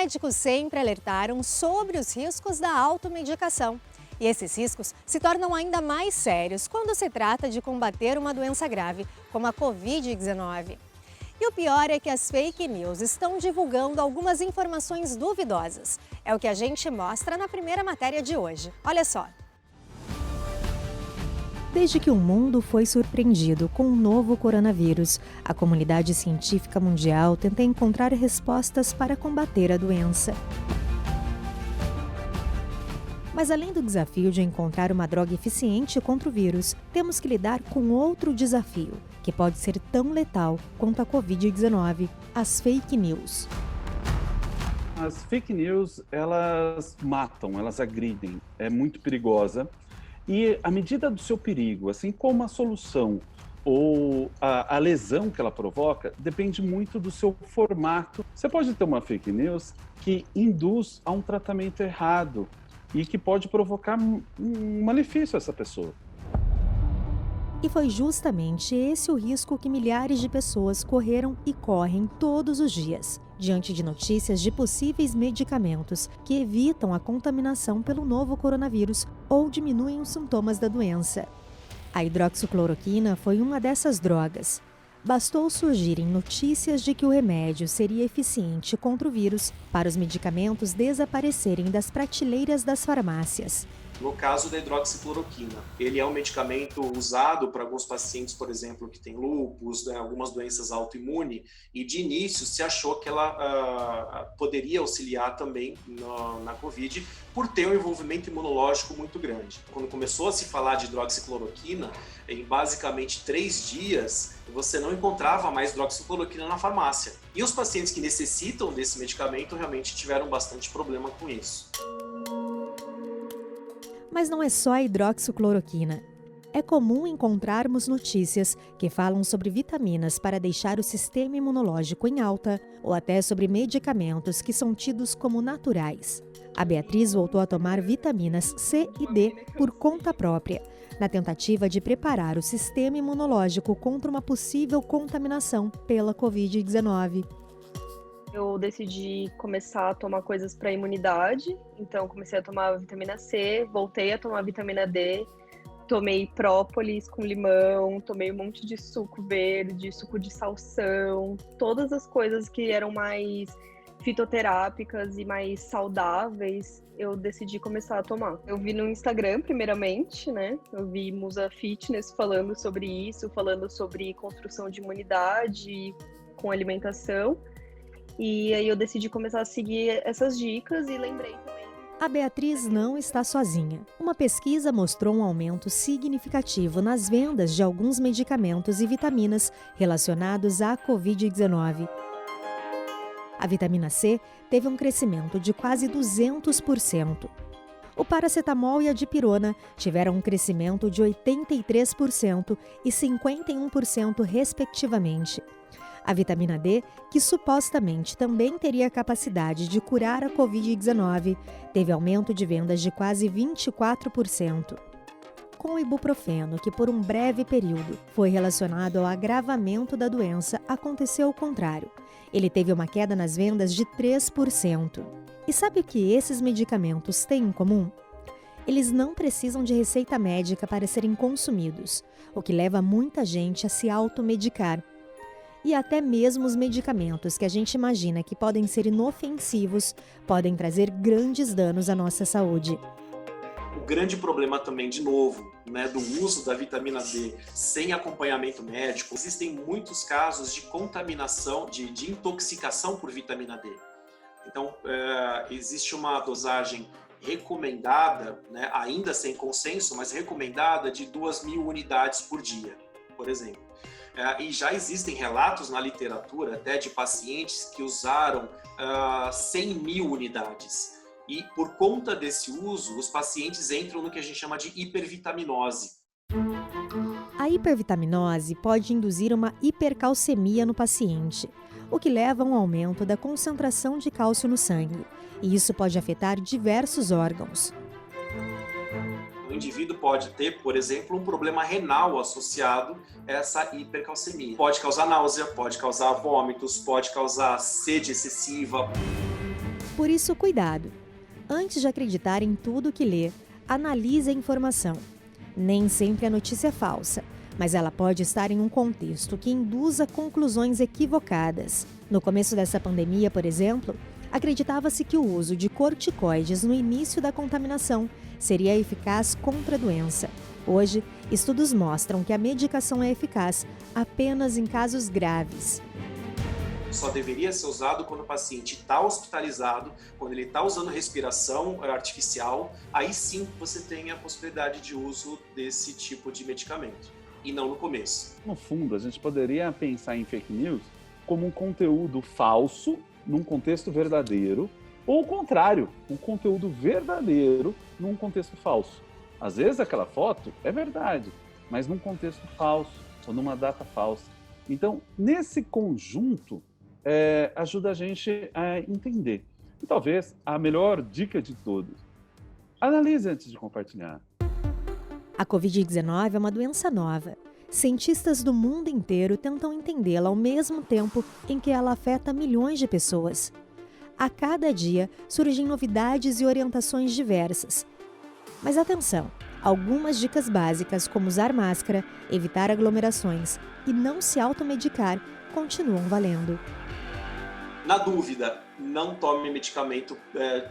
médicos sempre alertaram sobre os riscos da automedicação. E esses riscos se tornam ainda mais sérios quando se trata de combater uma doença grave, como a Covid-19. E o pior é que as fake news estão divulgando algumas informações duvidosas. É o que a gente mostra na primeira matéria de hoje. Olha só. Desde que o mundo foi surpreendido com um novo coronavírus, a comunidade científica mundial tenta encontrar respostas para combater a doença. Mas além do desafio de encontrar uma droga eficiente contra o vírus, temos que lidar com outro desafio, que pode ser tão letal quanto a Covid-19, as fake news. As fake news, elas matam, elas agridem, é muito perigosa. E a medida do seu perigo, assim como a solução ou a lesão que ela provoca, depende muito do seu formato. Você pode ter uma fake news que induz a um tratamento errado e que pode provocar um malefício a essa pessoa. E foi justamente esse o risco que milhares de pessoas correram e correm todos os dias, diante de notícias de possíveis medicamentos que evitam a contaminação pelo novo coronavírus ou diminuem os sintomas da doença. A hidroxicloroquina foi uma dessas drogas. Bastou surgirem notícias de que o remédio seria eficiente contra o vírus para os medicamentos desaparecerem das prateleiras das farmácias. No caso da hidroxicloroquina, ele é um medicamento usado para alguns pacientes, por exemplo, que têm lúpus, algumas doenças autoimunes, e de início se achou que ela poderia auxiliar também na Covid, por ter um envolvimento imunológico muito grande. Quando começou a se falar de hidroxicloroquina, em basicamente 3 dias, você não encontrava mais hidroxicloroquina na farmácia. E os pacientes que necessitam desse medicamento realmente tiveram bastante problema com isso. Mas não é só a hidroxicloroquina. É comum encontrarmos notícias que falam sobre vitaminas para deixar o sistema imunológico em alta ou até sobre medicamentos que são tidos como naturais. A Beatriz voltou a tomar vitaminas C e D por conta própria, na tentativa de preparar o sistema imunológico contra uma possível contaminação pela Covid-19. Eu decidi começar a tomar coisas para imunidade, então comecei a tomar vitamina C, voltei a tomar vitamina D, tomei própolis com limão, tomei um monte de suco verde, suco de salsão, todas as coisas que eram mais fitoterápicas e mais saudáveis, eu decidi começar a tomar. Eu vi no Instagram, primeiramente, né? Eu vi Musa Fitness falando sobre isso, falando sobre construção de imunidade com alimentação. E aí eu decidi começar a seguir essas dicas e lembrei também. A Beatriz não está sozinha. Uma pesquisa mostrou um aumento significativo nas vendas de alguns medicamentos e vitaminas relacionados à Covid-19. A vitamina C teve um crescimento de quase 200%. O paracetamol e a dipirona tiveram um crescimento de 83% e 51%, respectivamente. A vitamina D, que supostamente também teria a capacidade de curar a Covid-19, teve aumento de vendas de quase 24%. Com o ibuprofeno, que por um breve período foi relacionado ao agravamento da doença, aconteceu o contrário. Ele teve uma queda nas vendas de 3%. E sabe o que esses medicamentos têm em comum? Eles não precisam de receita médica para serem consumidos, o que leva muita gente a se automedicar. E até mesmo os medicamentos que a gente imagina que podem ser inofensivos podem trazer grandes danos à nossa saúde. O grande problema também, de novo, do uso da vitamina D sem acompanhamento médico, existem muitos casos de contaminação, de intoxicação por vitamina D. Então, existe uma dosagem recomendada, ainda sem consenso, mas recomendada de 2.000 unidades por dia, por exemplo. E já existem relatos na literatura até de pacientes que usaram 100.000 unidades. E por conta desse uso, os pacientes entram no que a gente chama de hipervitaminose. A hipervitaminose pode induzir uma hipercalcemia no paciente, o que leva a um aumento da concentração de cálcio no sangue. E isso pode afetar diversos órgãos. O indivíduo pode ter, por exemplo, um problema renal associado a essa hipercalcemia. Pode causar náusea, pode causar vômitos, pode causar sede excessiva. Por isso, cuidado! Antes de acreditar em tudo que lê, analise a informação. Nem sempre a notícia é falsa, mas ela pode estar em um contexto que induza conclusões equivocadas. No começo dessa pandemia, por exemplo, acreditava-se que o uso de corticoides no início da contaminação seria eficaz contra a doença. Hoje, estudos mostram que a medicação é eficaz apenas em casos graves. Só deveria ser usado quando o paciente está hospitalizado, quando ele está usando respiração artificial, aí sim você tem a possibilidade de uso desse tipo de medicamento, e não no começo. No fundo, a gente poderia pensar em fake news como um conteúdo falso num contexto verdadeiro, ou o contrário, um conteúdo verdadeiro num contexto falso. Às vezes aquela foto é verdade, mas num contexto falso, ou numa data falsa. Então, nesse conjunto, ajuda a gente a entender. E talvez a melhor dica de todos: analise antes de compartilhar. A Covid-19 é uma doença nova. Cientistas do mundo inteiro tentam entendê-la ao mesmo tempo em que ela afeta milhões de pessoas. A cada dia surgem novidades e orientações diversas. Mas atenção, algumas dicas básicas como usar máscara, evitar aglomerações e não se automedicar continuam valendo. Na dúvida, não tome medicamento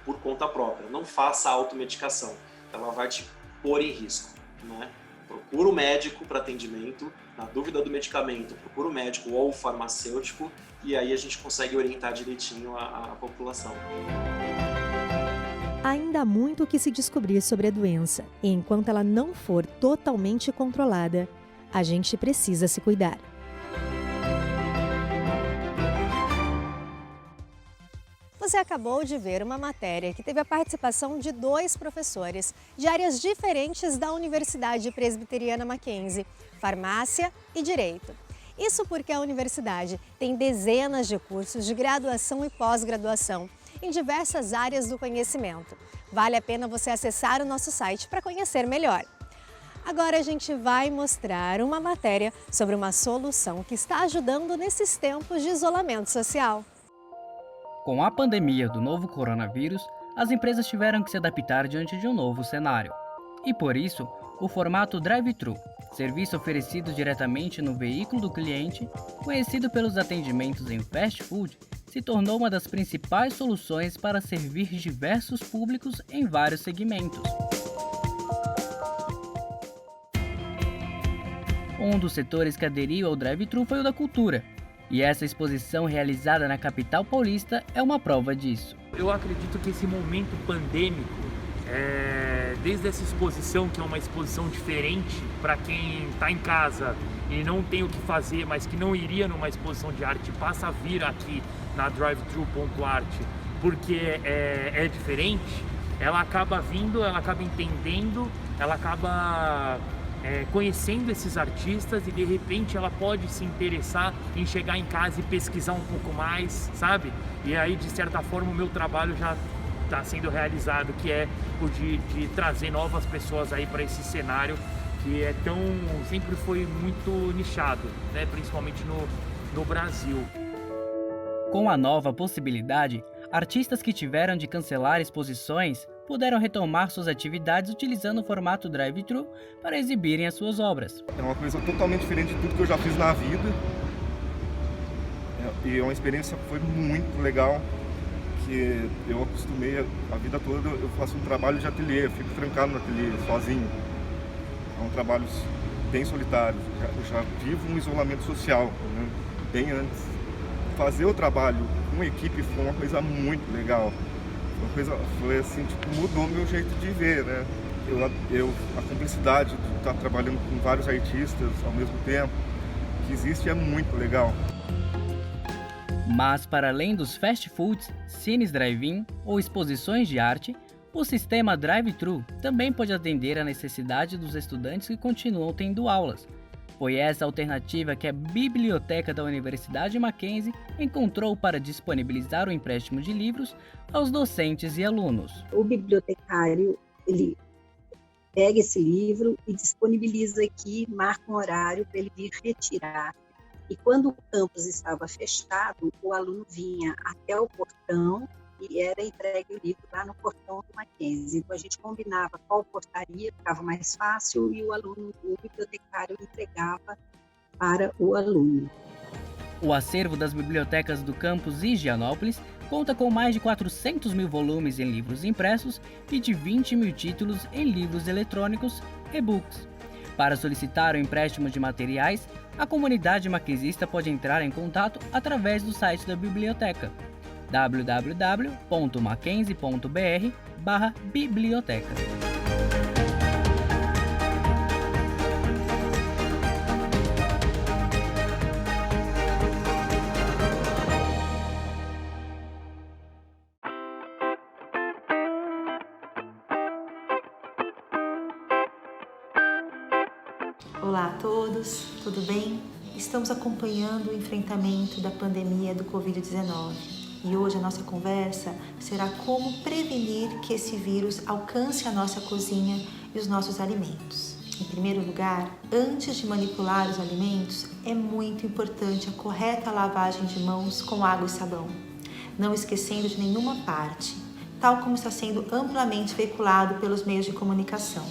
por conta própria, não faça automedicação, ela vai te pôr em risco, né? Procura o médico para atendimento, na dúvida do medicamento, procura o médico ou o farmacêutico, e aí a gente consegue orientar direitinho a população. Ainda há muito o que se descobrir sobre a doença, e enquanto ela não for totalmente controlada, a gente precisa se cuidar. Você acabou de ver uma matéria que teve a participação de 2 professores de áreas diferentes da Universidade Presbiteriana Mackenzie, Farmácia e Direito. Isso porque a universidade tem dezenas de cursos de graduação e pós-graduação em diversas áreas do conhecimento. Vale a pena você acessar o nosso site para conhecer melhor. Agora a gente vai mostrar uma matéria sobre uma solução que está ajudando nesses tempos de isolamento social. Com a pandemia do novo coronavírus, as empresas tiveram que se adaptar diante de um novo cenário. E por isso, o formato drive-thru, serviço oferecido diretamente no veículo do cliente, conhecido pelos atendimentos em fast food, se tornou uma das principais soluções para servir diversos públicos em vários segmentos. Um dos setores que aderiu ao drive-thru foi o da cultura. E essa exposição realizada na capital paulista é uma prova disso. Eu acredito que esse momento pandêmico, desde essa exposição, que é uma exposição diferente para quem está em casa e não tem o que fazer, mas que não iria numa exposição de arte, passa a vir aqui na drive-thru.art, porque é diferente, ela acaba vindo, ela acaba entendendo, ela acaba conhecendo esses artistas e de repente ela pode se interessar em chegar em casa e pesquisar um pouco mais, sabe? E aí, de certa forma, o meu trabalho já está sendo realizado, que é o de trazer novas pessoas aí para esse cenário que sempre foi muito nichado, né? Principalmente no Brasil. Com a nova possibilidade, artistas que tiveram de cancelar exposições puderam retomar suas atividades utilizando o formato drive-thru para exibirem as suas obras. É uma coisa totalmente diferente de tudo que eu já fiz na vida. E é uma experiência que foi muito legal, que eu acostumei a vida toda, eu faço um trabalho de ateliê, eu fico trancado no ateliê, sozinho. É um trabalho bem solitário, eu já vivo um isolamento social, né? Bem antes. Fazer o trabalho com equipe foi uma coisa muito legal. Uma coisa foi assim, mudou meu jeito de ver, né? A cumplicidade de estar trabalhando com vários artistas ao mesmo tempo, que existe, é muito legal. Mas para além dos fast foods, cines drive-in ou exposições de arte, o sistema drive-thru também pode atender à necessidade dos estudantes que continuam tendo aulas. Foi essa alternativa que a Biblioteca da Universidade Mackenzie encontrou para disponibilizar o empréstimo de livros aos docentes e alunos. O bibliotecário, ele pega esse livro e disponibiliza aqui, marca um horário para ele vir retirar. E quando o campus estava fechado, o aluno vinha até o portão e era entregue o livro lá no portão do Mackenzie. Então, a gente combinava qual portaria ficava mais fácil e o bibliotecário entregava para o aluno. O acervo das bibliotecas do campus Higienópolis conta com mais de 400 mil volumes em livros impressos e de 20 mil títulos em livros eletrônicos, e-books. Para solicitar o empréstimo de materiais, a comunidade maquenzista pode entrar em contato através do site da biblioteca www.mackenzie.br/biblioteca. Olá a todos, tudo bem? Estamos acompanhando o enfrentamento da pandemia do Covid-19 e hoje a nossa conversa será como prevenir que esse vírus alcance a nossa cozinha e os nossos alimentos. Em primeiro lugar, antes de manipular os alimentos, é muito importante a correta lavagem de mãos com água e sabão, não esquecendo de nenhuma parte, tal como está sendo amplamente veiculado pelos meios de comunicação.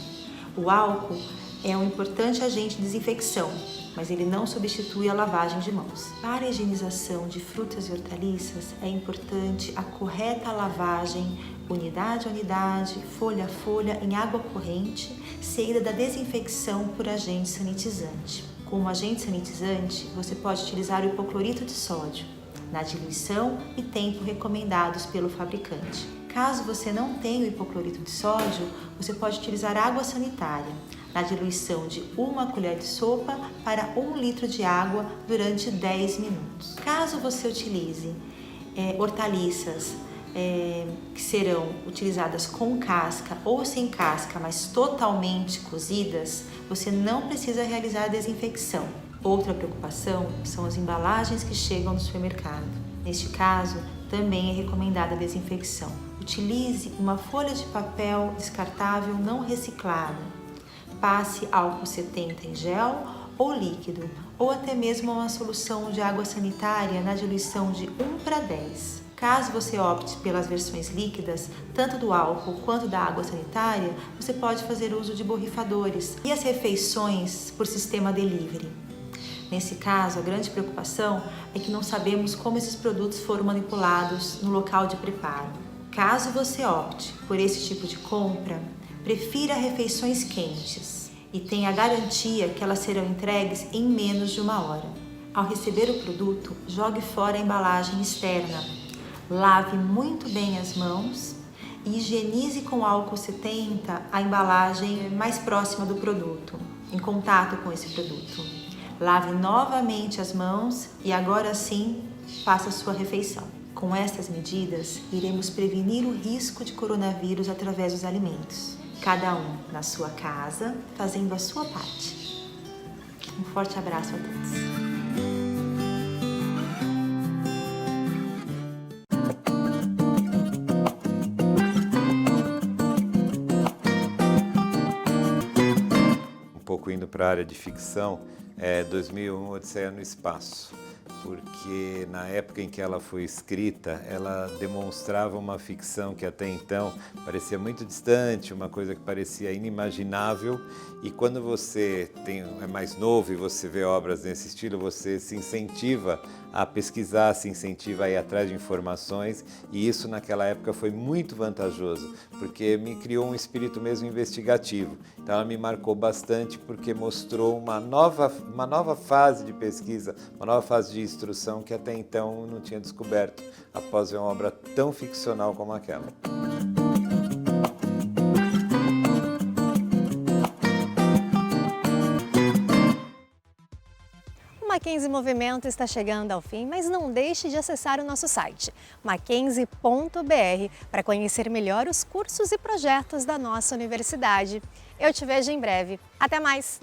O álcool é um importante agente de desinfecção, mas ele não substitui a lavagem de mãos. Para a higienização de frutas e hortaliças, é importante a correta lavagem, unidade a unidade, folha a folha, em água corrente, seguida da desinfecção por agente sanitizante. Como agente sanitizante, você pode utilizar o hipoclorito de sódio, na diluição e tempo recomendados pelo fabricante. Caso você não tenha o hipoclorito de sódio, você pode utilizar água sanitária, na diluição de 1 colher de sopa para 1 litro de água durante 10 minutos. Caso você utilize hortaliças que serão utilizadas com casca ou sem casca, mas totalmente cozidas, você não precisa realizar a desinfecção. Outra preocupação são as embalagens que chegam no supermercado. Neste caso, também é recomendada a desinfecção. Utilize uma folha de papel descartável não reciclada. Passe álcool 70 em gel ou líquido, ou até mesmo uma solução de água sanitária na diluição de 1:10. Caso você opte pelas versões líquidas, tanto do álcool quanto da água sanitária, você pode fazer uso de borrifadores e as refeições por sistema delivery. Nesse caso, a grande preocupação é que não sabemos como esses produtos foram manipulados no local de preparo. Caso você opte por esse tipo de compra, prefira refeições quentes e tenha a garantia que elas serão entregues em menos de 1 hora. Ao receber o produto, jogue fora a embalagem externa. Lave muito bem as mãos e higienize com álcool 70 a embalagem mais próxima do produto, em contato com esse produto. Lave novamente as mãos e agora sim faça a sua refeição. Com estas medidas, iremos prevenir o risco de coronavírus através dos alimentos. Cada um na sua casa, fazendo a sua parte. Um forte abraço a todos. Um pouco indo para a área de ficção, 2001, Odisseia no Espaço, porque na época em que ela foi escrita, ela demonstrava uma ficção que até então parecia muito distante, uma coisa que parecia inimaginável, e quando você é mais novo e você vê obras nesse estilo, você se incentiva a pesquisar, se incentiva a ir atrás de informações, e isso naquela época foi muito vantajoso, porque me criou um espírito mesmo investigativo. Então ela me marcou bastante porque mostrou uma nova fase de pesquisa, uma nova fase de instrução que até então não tinha descoberto após ver uma obra tão ficcional como aquela. O Mackenzie Movimento está chegando ao fim, mas não deixe de acessar o nosso site, mackenzie.br, para conhecer melhor os cursos e projetos da nossa universidade. Eu te vejo em breve. Até mais!